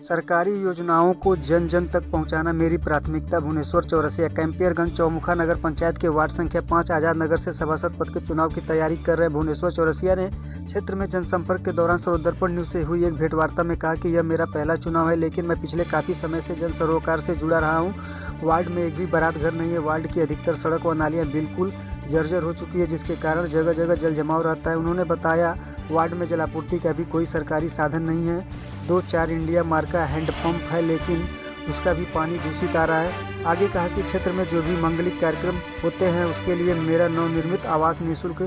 सरकारी योजनाओं को जन जन तक पहुंचाना मेरी प्राथमिकता। भुवनेश्वर चौरसिया। कैंपियरगंज चौमुखा नगर पंचायत के वार्ड संख्या 5 आज़ाद नगर से सभासद पद के चुनाव की तैयारी कर रहे भुवनेश्वर चौरसिया ने क्षेत्र में जनसंपर्क के दौरान सर्वदर्पण न्यूज से हुई एक भेंटवार्ता में कहा कि यह मेरा पहला चुनाव है, लेकिन मैं पिछले काफ़ी समय से जन सरोकार से जुड़ा रहा हूँ। वार्ड में एक भी बारात घर नहीं है। वार्ड की अधिकतर सड़क व नालियाँ बिल्कुल जर्जर हो चुकी है, जिसके कारण जगह जगह जल जमाव रहता है। उन्होंने बताया वार्ड में जलापूर्ति का भी कोई सरकारी साधन नहीं है। 2-4 इंडिया मार्क का हैंडपंप है, लेकिन उसका भी पानी दूषित आ रहा है। आगे कहा कि क्षेत्र में जो भी मंगलिक कार्यक्रम होते हैं उसके लिए मेरा नवनिर्मित आवास निःशुल्क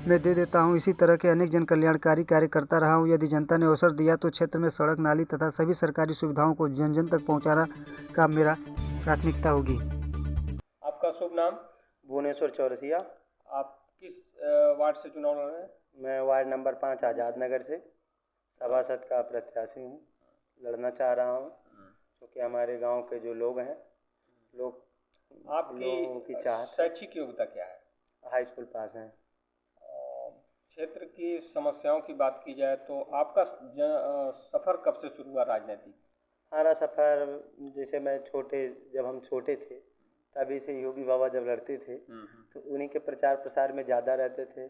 में दे देता हूं। इसी तरह के अनेक जन कल्याणकारी कार्य करता रहा हूं। यदि जनता ने अवसर दिया तो क्षेत्र में सड़क, नाली तथा सभी सरकारी सुविधाओं को जन जन तक पहुंचाना का मेरा प्राथमिकता होगी। आपका शुभ नाम? भुवनेश्वर चौरसिया। आप किस वार्ड से चुनाव लड़ रहे हैं? मैं वार्ड नंबर 5 आज़ाद नगर से सभासद का प्रत्याशी हूँ। लड़ना चाह रहा हूँ क्योंकि हमारे गांव के जो लोग हैं, लोगों की चाहत। शैक्षिक योग्यता क्या है? हाई स्कूल पास हैं। क्षेत्र की समस्याओं की बात की जाए तो आपका सफ़र कब से शुरू हुआ राजनीतिक? हमारा सफ़र जैसे जब हम छोटे थे तभी से योगी बाबा जब लड़ते थे तो उन्हीं के प्रचार प्रसार में ज़्यादा रहते थे,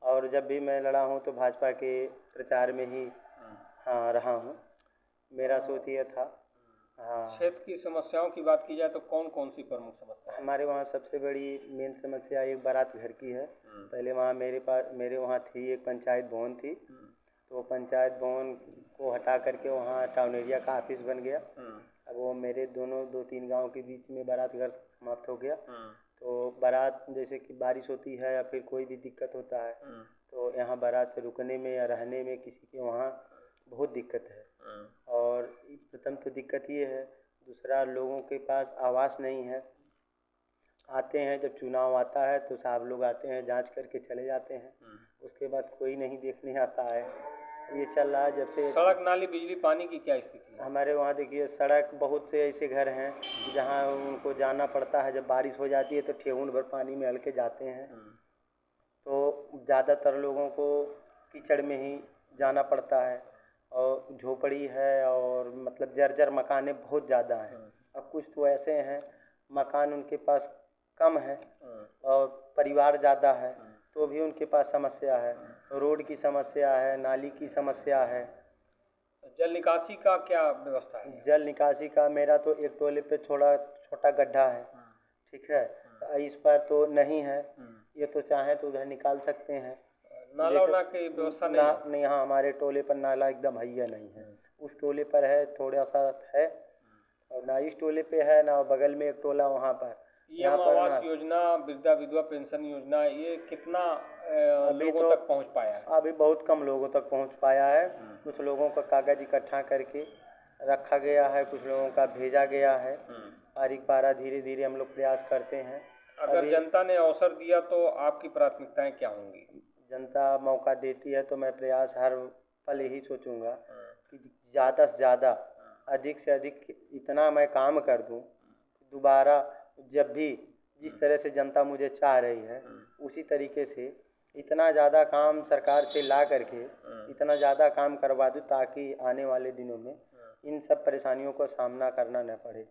और जब भी मैं लड़ा हूँ तो भाजपा के प्रचार में ही रहा हूँ। मेरा सोच ये था। क्षेत्र की समस्याओं की बात की जाए तो कौन कौन सी प्रमुख समस्या है? हमारे वहाँ सबसे बड़ी मेन समस्या एक बारात घर की है। पहले वहाँ मेरे वहाँ थी, एक पंचायत भवन थी, तो पंचायत भवन को हटा करके वहाँ टाउन एरिया का ऑफिस बन गया। अब वो मेरे 2-3 गांव के बीच में बारात घर समाप्त हो गया। तो बारात जैसे कि बारिश होती है या फिर कोई भी दिक्कत होता है तो यहाँ बारात रुकने में या रहने में किसी के वहाँ बहुत दिक्कत है। और प्रथम तो दिक्कत ये है, दूसरा लोगों के पास आवास नहीं है। आते हैं, जब चुनाव आता है तो साहब लोग आते हैं, जांच करके चले जाते हैं, उसके बाद कोई नहीं देखने आता है। ये चल रहा है जब से। सड़क, नाली, बिजली, पानी की क्या स्थिति है? हमारे वहाँ देखिए सड़क, बहुत से ऐसे घर हैं जहाँ उनको जाना पड़ता है, जब बारिश हो जाती है तो ठेहुन भर पानी में हल्के जाते हैं। तो ज़्यादातर लोगों को कीचड़ में ही जाना पड़ता है, और झोपड़ी है, और मतलब जर्जर मकाने बहुत ज़्यादा हैं। अब कुछ तो ऐसे हैं मकान उनके पास कम है और परिवार ज़्यादा है तो भी उनके पास समस्या है। रोड की समस्या है, नाली की समस्या है। जल निकासी का क्या व्यवस्था है? जल निकासी का मेरा तो एक टोले पे थोड़ा छोटा गड्ढा है, ठीक है, इस पर तो नहीं है। ये तो चाहें तो उधर निकाल सकते हैं। नाला की व्यवस्था नहीं? यहाँ हमारे टोले पर नाला एकदम हैया नहीं है। उस टोले पर है, थोड़ा सा है, और ना इस टोले पे है ना बगल में एक टोला वहाँ पर। यहाँ पर आवास योजना, वृद्धा विधवा पेंशन योजना, ये कितना लोगों तक पहुँच पाया है? अभी बहुत कम लोगों तक पहुँच पाया है। कुछ लोगों का कागज इकट्ठा करके रखा गया है, कुछ लोगों का भेजा गया है। बारीक पारा धीरे धीरे हम लोग प्रयास करते हैं। अगर जनता ने अवसर दिया तो आपकी प्राथमिकताएं क्या होंगी? जनता मौका देती है तो मैं प्रयास हर पल यही सोचूंगा कि ज़्यादा से ज़्यादा, अधिक से अधिक इतना मैं काम कर दूं, दोबारा जब भी जिस तरह से जनता मुझे चाह रही है उसी तरीके से इतना ज़्यादा काम सरकार से ला करके इतना ज़्यादा काम करवा दूं ताकि आने वाले दिनों में इन सब परेशानियों का सामना करना न पड़े।